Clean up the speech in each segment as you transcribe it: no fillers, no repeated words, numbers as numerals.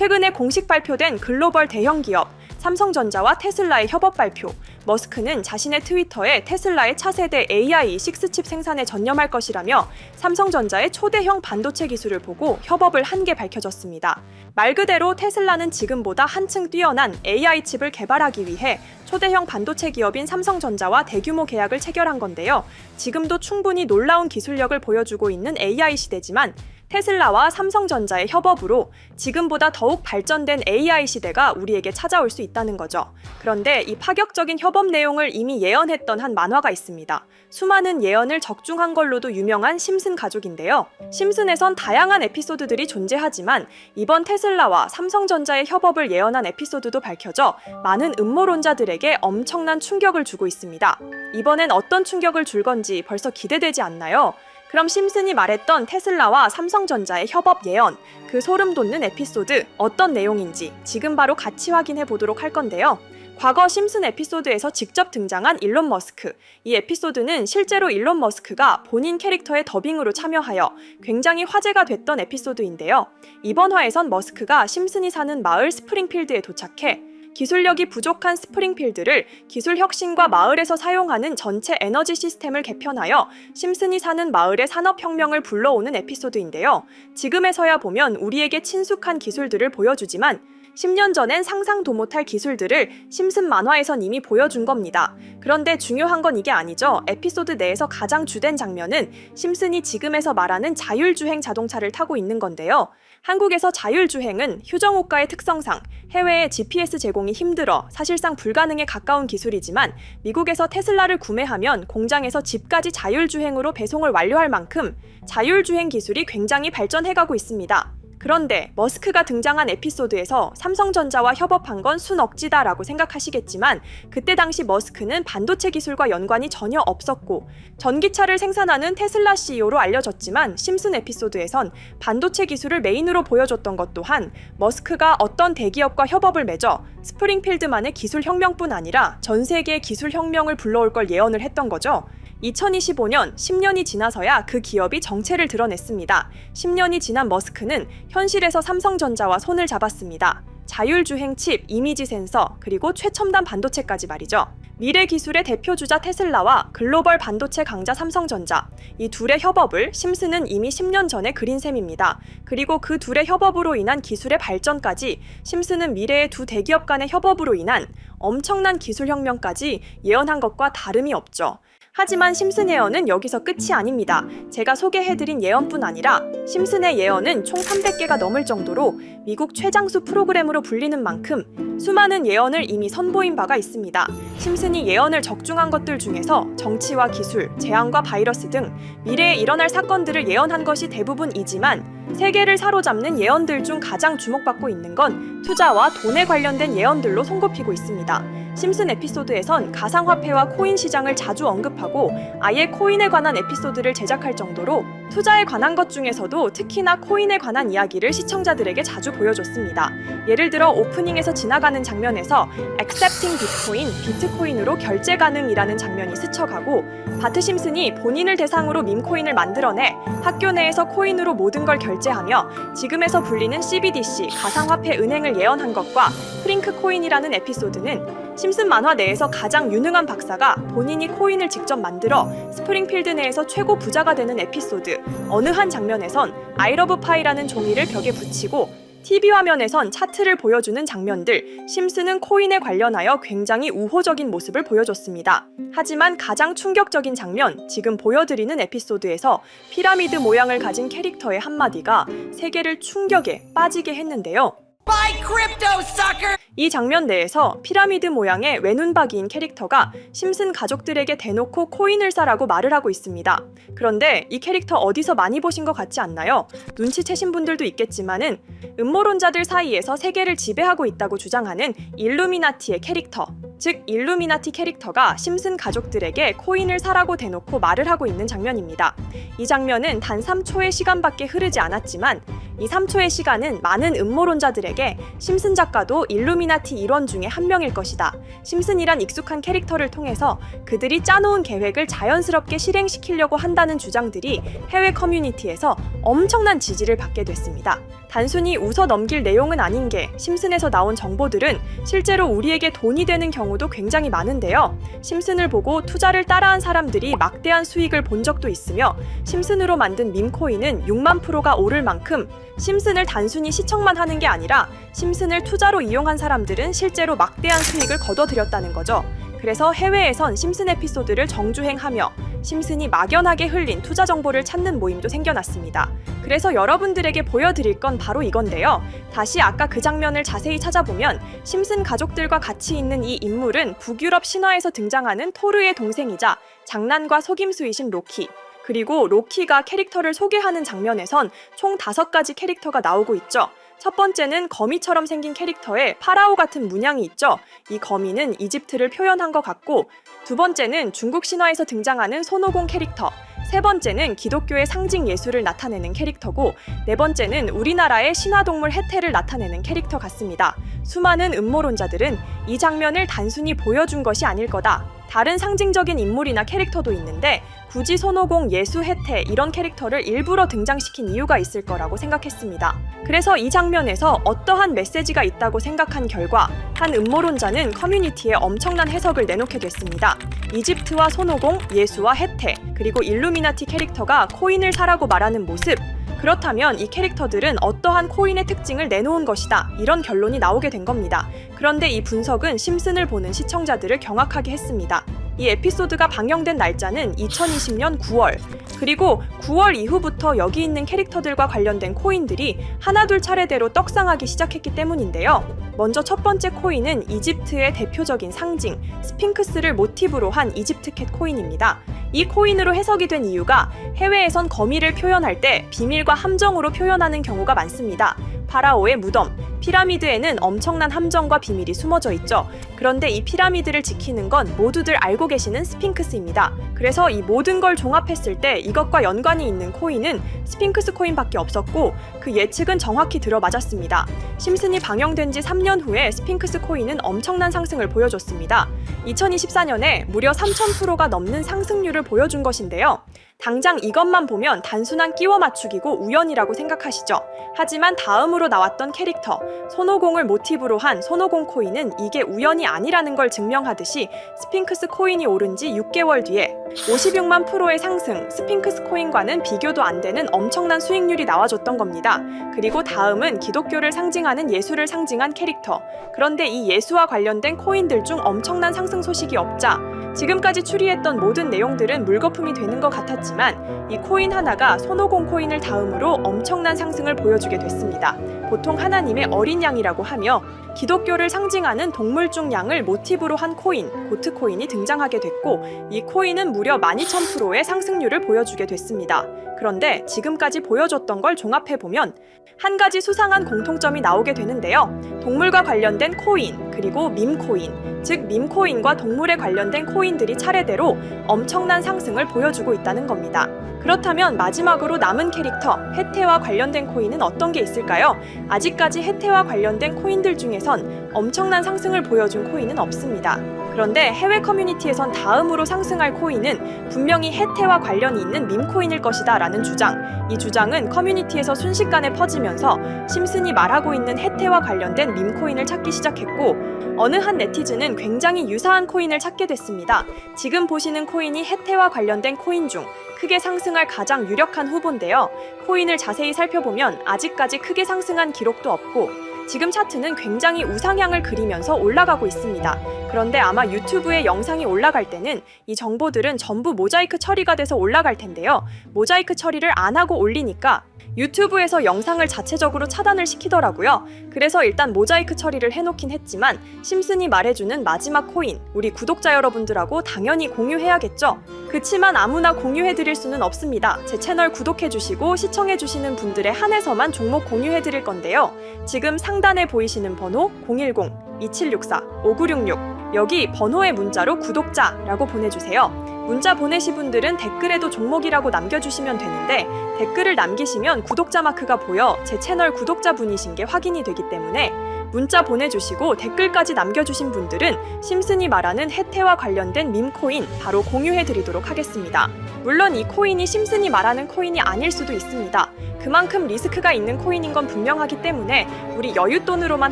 최근에 공식 발표된 글로벌 대형 기업 삼성전자와 테슬라의 협업 발표. 머스크는 자신의 트위터에 테슬라의 차세대 AI6 칩 생산에 전념할 것이라며 삼성전자의 초대형 반도체 기술을 보고 협업을 한 게 밝혀졌습니다. 말 그대로 테슬라는 지금보다 한층 뛰어난 AI 칩을 개발하기 위해 초대형 반도체 기업인 삼성전자와 대규모 계약을 체결한 건데요. 지금도 충분히 놀라운 기술력을 보여주고 있는 AI 시대지만 테슬라와 삼성전자의 협업으로 지금보다 더욱 발전된 AI 시대가 우리에게 찾아올 수 있다는 거죠. 그런데 이 파격적인 협업 내용을 이미 예언했던 한 만화가 있습니다. 수많은 예언을 적중한 걸로도 유명한 심슨 가족인데요. 심슨에선 다양한 에피소드들이 존재하지만 이번 테슬라와 삼성전자의 협업을 예언한 에피소드도 밝혀져 많은 음모론자들에게 엄청난 충격을 주고 있습니다. 이번엔 어떤 충격을 줄 건지 벌써 기대되지 않나요? 그럼 심슨이 말했던 테슬라와 삼성전자의 협업 예언, 그 소름 돋는 에피소드 어떤 내용인지 지금 바로 같이 확인해 보도록 할 건데요. 과거 심슨 에피소드에서 직접 등장한 일론 머스크. 이 에피소드는 실제로 일론 머스크가 본인 캐릭터의 더빙으로 참여하여 굉장히 화제가 됐던 에피소드인데요. 이번 화에선 머스크가 심슨이 사는 마을 스프링필드에 도착해 기술력이 부족한 스프링필드를 기술 혁신과 마을에서 사용하는 전체 에너지 시스템을 개편하여 심슨이 사는 마을의 산업혁명을 불러오는 에피소드인데요. 지금에서야 보면 우리에게 친숙한 기술들을 보여주지만 10년 전엔 상상도 못할 기술들을 심슨 만화에선 이미 보여준 겁니다. 그런데 중요한 건 이게 아니죠. 에피소드 내에서 가장 주된 장면은 심슨이 지금에서 말하는 자율주행 자동차를 타고 있는 건데요. 한국에서 자율주행은 휴정호가의 특성상 해외에 GPS 제공이 힘들어 사실상 불가능에 가까운 기술이지만 미국에서 테슬라를 구매하면 공장에서 집까지 자율주행으로 배송을 완료할 만큼 자율주행 기술이 굉장히 발전해가고 있습니다. 그런데 머스크가 등장한 에피소드에서 삼성전자와 협업한 건 순억지다라고 생각하시겠지만 그때 당시 머스크는 반도체 기술과 연관이 전혀 없었고 전기차를 생산하는 테슬라 CEO로 알려졌지만 심슨 에피소드에선 반도체 기술을 메인으로 보여줬던 것 또한 머스크가 어떤 대기업과 협업을 맺어 스프링필드만의 기술 혁명뿐 아니라 전 세계의 기술 혁명을 불러올 걸 예언을 했던 거죠. 2025년 10년이 지나서야 그 기업이 정체를 드러냈습니다. 10년이 지난 머스크는 현실에서 삼성전자와 손을 잡았습니다. 자율주행 칩, 이미지 센서, 그리고 최첨단 반도체까지 말이죠. 미래 기술의 대표주자 테슬라와 글로벌 반도체 강자 삼성전자, 이 둘의 협업을 심슨은 이미 10년 전에 그린 셈입니다. 그리고 그 둘의 협업으로 인한 기술의 발전까지 심슨은 미래의 두 대기업 간의 협업으로 인한 엄청난 기술혁명까지 예언한 것과 다름이 없죠. 하지만 심슨 예언은 여기서 끝이 아닙니다. 제가 소개해드린 예언뿐 아니라 심슨의 예언은 총 300개가 넘을 정도로 미국 최장수 프로그램으로 불리는 만큼 수많은 예언을 이미 선보인 바가 있습니다. 심슨이 예언을 적중한 것들 중에서 정치와 기술, 재앙과 바이러스 등 미래에 일어날 사건들을 예언한 것이 대부분이지만 세계를 사로잡는 예언들 중 가장 주목받고 있는 건 투자와 돈에 관련된 예언들로 손꼽히고 있습니다. 심슨 에피소드에선 가상화폐와 코인 시장을 자주 언급하고 아예 코인에 관한 에피소드를 제작할 정도로 투자에 관한 것 중에서도 특히나 코인에 관한 이야기를 시청자들에게 자주 보여줬습니다. 예를 들어 오프닝에서 지나가는 장면에서 Accepting Bitcoin, 비트코인으로 결제 가능이라는 장면이 스쳐가고 바트 심슨이 본인을 대상으로 밈코인을 만들어내 학교 내에서 코인으로 모든 걸 결제하며 지금에서 불리는 CBDC, 가상화폐 은행을 예언한 것과 프링크 코인이라는 에피소드는 심슨 만화 내에서 가장 유능한 박사가 본인이 코인을 직접 만들어 스프링필드 내에서 최고 부자가 되는 에피소드, 어느 한 장면에선 I love pie라는 종이를 벽에 붙이고 TV 화면에선 차트를 보여주는 장면들, 심슨은 코인에 관련하여 굉장히 우호적인 모습을 보여줬습니다. 하지만 가장 충격적인 장면, 지금 보여드리는 에피소드에서 피라미드 모양을 가진 캐릭터의 한마디가 세계를 충격에 빠지게 했는데요. Buy crypto, sucker! 이 장면 내에서 피라미드 모양의 외눈박이인 캐릭터가 심슨 가족들에게 대놓고 코인을 사라고 말을 하고 있습니다. 그런데 이 캐릭터 어디서 많이 보신 것 같지 않나요? 눈치채신 분들도 있겠지만은 음모론자들 사이에서 세계를 지배하고 있다고 주장하는 일루미나티의 캐릭터. 즉 일루미나티 캐릭터가 심슨 가족들에게 코인을 사라고 대놓고 말을 하고 있는 장면입니다. 이 장면은 단 3초의 시간밖에 흐르지 않았지만 이 3초의 시간은 많은 음모론자들에게 심슨 작가도 일루미나티 일원 중에 한 명일 것이다. 심슨이란 익숙한 캐릭터를 통해서 그들이 짜놓은 계획을 자연스럽게 실행시키려고 한다는 주장들이 해외 커뮤니티에서 엄청난 지지를 받게 됐습니다. 단순히 웃어 넘길 내용은 아닌 게 심슨에서 나온 정보들은 실제로 우리에게 돈이 되는 경우도 굉장히 많은데요. 심슨을 보고 투자를 따라한 사람들이 막대한 수익을 본 적도 있으며 심슨으로 만든 밈코인은 6만 프로가 오를 만큼 심슨을 단순히 시청만 하는 게 아니라 심슨을 투자로 이용한 사람들은 실제로 막대한 수익을 거둬들였다는 거죠. 그래서 해외에선 심슨 에피소드를 정주행하며 심슨이 막연하게 흘린 투자 정보를 찾는 모임도 생겨났습니다. 그래서 여러분들에게 보여드릴 건 바로 이건데요. 다시 아까 그 장면을 자세히 찾아보면 심슨 가족들과 같이 있는 이 인물은 북유럽 신화에서 등장하는 토르의 동생이자 장난과 속임수이신 로키. 그리고 로키가 캐릭터를 소개하는 장면에선 총 5가지 캐릭터가 나오고 있죠. 첫 번째는 거미처럼 생긴 캐릭터에 파라오 같은 문양이 있죠. 이 거미는 이집트를 표현한 것 같고, 두 번째는 중국 신화에서 등장하는 손오공 캐릭터, 세 번째는 기독교의 상징 예수를 나타내는 캐릭터고, 네 번째는 우리나라의 신화동물 해태를 나타내는 캐릭터 같습니다. 수많은 음모론자들은 이 장면을 단순히 보여준 것이 아닐 거다. 다른 상징적인 인물이나 캐릭터도 있는데 굳이 손오공, 예수, 해태 이런 캐릭터를 일부러 등장시킨 이유가 있을 거라고 생각했습니다. 그래서 이 장면에서 어떠한 메시지가 있다고 생각한 결과 한 음모론자는 커뮤니티에 엄청난 해석을 내놓게 됐습니다. 이집트와 손오공, 예수와 해태, 그리고 일루미나티 캐릭터가 코인을 사라고 말하는 모습, 그렇다면 이 캐릭터들은 어떠한 코인의 특징을 내놓은 것이다. 이런 결론이 나오게 된 겁니다. 그런데 이 분석은 심슨을 보는 시청자들을 경악하게 했습니다. 이 에피소드가 방영된 날짜는 2020년 9월. 그리고 9월 이후부터 여기 있는 캐릭터들과 관련된 코인들이 하나둘 차례대로 떡상하기 시작했기 때문인데요. 먼저 첫 번째 코인은 이집트의 대표적인 상징, 스핑크스를 모티브로 한 이집트캣 코인입니다. 이 코인으로 해석이 된 이유가 해외에선 거미를 표현할 때 비밀과 함정으로 표현하는 경우가 많습니다. 파라오의 무덤, 피라미드에는 엄청난 함정과 비밀이 숨어져 있죠. 그런데 이 피라미드를 지키는 건 모두들 알고 계시는 스핑크스입니다. 그래서 이 모든 걸 종합했을 때 이것과 연관이 있는 코인은 스핑크스 코인밖에 없었고 그 예측은 정확히 들어맞았습니다. 심슨이 방영된 지 3년 후에 스핑크스 코인은 엄청난 상승을 보여줬습니다. 2024년에 무려 3000%가 넘는 상승률을 보여준 것인데요. 당장 이것만 보면 단순한 끼워 맞추기고 우연이라고 생각하시죠. 하지만 다음으로 나왔던 캐릭터, 손오공을 모티브로 한 손오공 코인은 이게 우연이 아니라는 걸 증명하듯이 스핑크스 코인이 오른 지 6개월 뒤에 56만 프로의 상승, 스핑크스 코인과는 비교도 안 되는 엄청난 수익률이 나와줬던 겁니다. 그리고 다음은 기독교를 상징하는 예수를 상징한 캐릭터. 그런데 이 예수와 관련된 코인들 중 엄청난 상승 소식이 없자 지금까지 추리했던 모든 내용들은 물거품이 되는 것 같았지만 이 코인 하나가 손오공 코인을 다음으로 엄청난 상승을 보여주게 됐습니다. 보통 하나님의 어린 양이라고 하며 기독교를 상징하는 동물 중 양을 모티브로 한 코인, 고트 코인이 등장하게 됐고 이 코인은 무려 12,000%의 상승률을 보여주게 됐습니다. 그런데 지금까지 보여줬던 걸 종합해보면 한 가지 수상한 공통점이 나오게 되는데요. 동물과 관련된 코인, 그리고 밈코인, 즉 밈코인과 동물에 관련된 코인들이 차례대로 엄청난 상승을 보여주고 있다는 겁니다. 그렇다면 마지막으로 남은 캐릭터, 해태와 관련된 코인은 어떤 게 있을까요? 아직까지 해태와 관련된 코인들 중에선 엄청난 상승을 보여준 코인은 없습니다. 그런데 해외 커뮤니티에선 다음으로 상승할 코인은 분명히 해태와 관련이 있는 밈코인일 것이다 라는 주장. 이 주장은 커뮤니티에서 순식간에 퍼지면서 심슨이 말하고 있는 해태와 관련된 밈코인을 찾기 시작했고 어느 한 네티즌은 굉장히 유사한 코인을 찾게 됐습니다. 지금 보시는 코인이 해태와 관련된 코인 중 크게 상승할 가장 유력한 후보인데요. 코인을 자세히 살펴보면 아직까지 크게 상승한 기록도 없고 지금 차트는 굉장히 우상향을 그리면서 올라가고 있습니다. 그런데 아마 유튜브에 영상이 올라갈 때는 이 정보들은 전부 모자이크 처리가 돼서 올라갈 텐데요. 모자이크 처리를 안 하고 올리니까 유튜브에서 영상을 자체적으로 차단을 시키더라고요. 그래서 일단 모자이크 처리를 해놓긴 했지만 심슨이 말해주는 마지막 코인, 우리 구독자 여러분들하고 당연히 공유해야겠죠? 그치만 아무나 공유해드릴 수는 없습니다. 제 채널 구독해주시고 시청해주시는 분들에 한해서만 종목 공유해드릴 건데요. 지금 상단에 보이시는 번호 010-2764-5966 여기 번호의 문자로 구독자라고 보내주세요. 문자 보내신 분들은 댓글에도 종목이라고 남겨주시면 되는데 댓글을 남기시면 구독자 마크가 보여 제 채널 구독자분이신 게 확인이 되기 때문에 문자 보내주시고 댓글까지 남겨주신 분들은 심슨이 말하는 혜태와 관련된 밈코인 바로 공유해드리도록 하겠습니다. 물론 이 코인이 심슨이 말하는 코인이 아닐 수도 있습니다. 그만큼 리스크가 있는 코인인 건 분명하기 때문에 우리 여윳돈으로만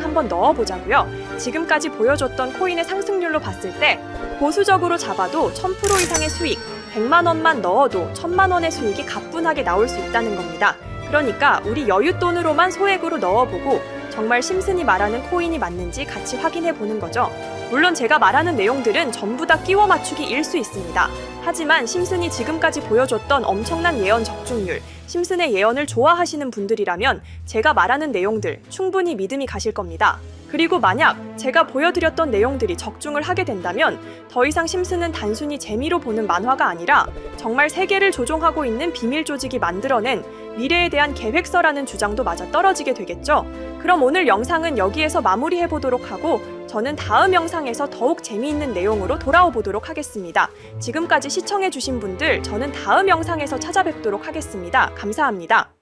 한번 넣어보자고요. 지금까지 보여줬던 코인의 상승률로 봤을 때 보수적으로 잡아도 1000% 이상의 수익, 100만 원만 넣어도 1000만 원의 수익이 가뿐하게 나올 수 있다는 겁니다. 그러니까 우리 여윳돈으로만 소액으로 넣어보고 정말 심슨이 말하는 코인이 맞는지 같이 확인해 보는 거죠. 물론 제가 말하는 내용들은 전부 다 끼워 맞추기일 수 있습니다. 하지만 심슨이 지금까지 보여줬던 엄청난 예언 적중률, 심슨의 예언을 좋아하시는 분들이라면 제가 말하는 내용들 충분히 믿음이 가실 겁니다. 그리고 만약 제가 보여드렸던 내용들이 적중을 하게 된다면 더 이상 심슨은 단순히 재미로 보는 만화가 아니라 정말 세계를 조종하고 있는 비밀 조직이 만들어낸 미래에 대한 계획서라는 주장도 맞아 떨어지게 되겠죠. 그럼 오늘 영상은 여기에서 마무리해보도록 하고 저는 다음 영상에서 더욱 재미있는 내용으로 돌아오 보도록 하겠습니다. 지금까지 시청해주신 분들 저는 다음 영상에서 찾아뵙도록 하겠습니다. 감사합니다.